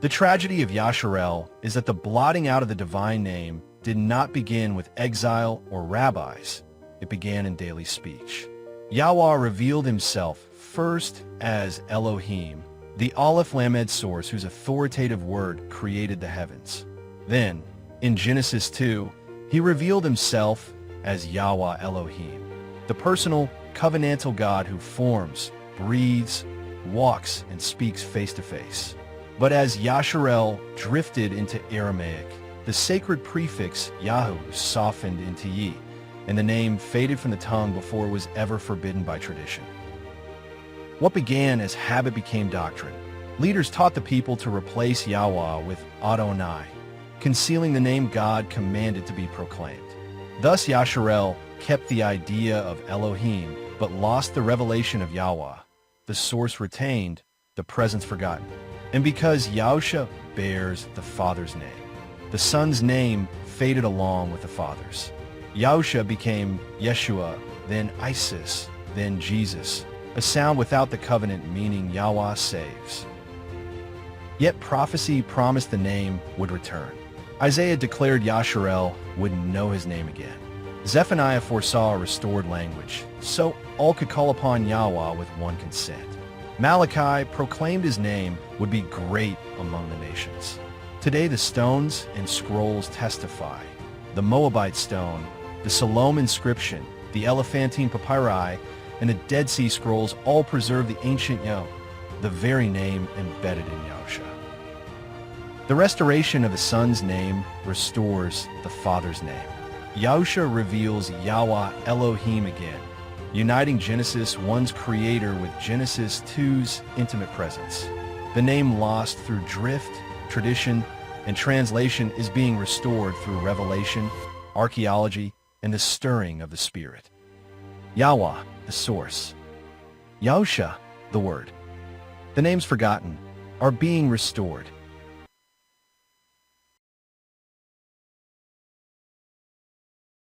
The tragedy of Yasharel is that the blotting out of the divine name did not begin with exile or rabbis. It began in daily speech. Yahweh revealed himself first as Elohim, the Aleph Lamed source whose authoritative word created the heavens. Then, in Genesis 2, he revealed himself as Yahweh Elohim, the personal, covenantal God who forms, breathes, walks, and speaks face to face. But as Yasharel drifted into Aramaic, the sacred prefix Yahu softened into Yi, and the name faded from the tongue before it was ever forbidden by tradition. What began as habit became doctrine. Leaders taught the people to replace Yahweh with Adonai, concealing the name God commanded to be proclaimed. Thus Yasharel kept the idea of Elohim, but lost the revelation of Yahweh. The source retained, the presence forgotten. And because Yahusha bears the Father's name, the Son's name faded along with the Father's. Yahusha became Yeshua, then Isis, then Jesus, a sound without the covenant meaning Yahweh saves. Yet prophecy promised the name would return. Isaiah declared Yasharel would know his name again. Zephaniah foresaw a restored language, so all could call upon Yahweh with one consent. Malachi proclaimed his name would be great among the nations. Today the stones and scrolls testify. The Moabite stone, the Salome inscription, the Elephantine papyri, and the Dead Sea Scrolls all preserve the ancient Yah, the very name embedded in Yahusha. The restoration of the Son's name restores the Father's name. Yahusha reveals Yahweh Elohim again, uniting Genesis 1's creator with Genesis 2's intimate presence. The name lost through drift, tradition, and translation is being restored through revelation, archaeology, and the stirring of the Spirit. Yahweh, the source. Yahusha, the word. The names forgotten are being restored.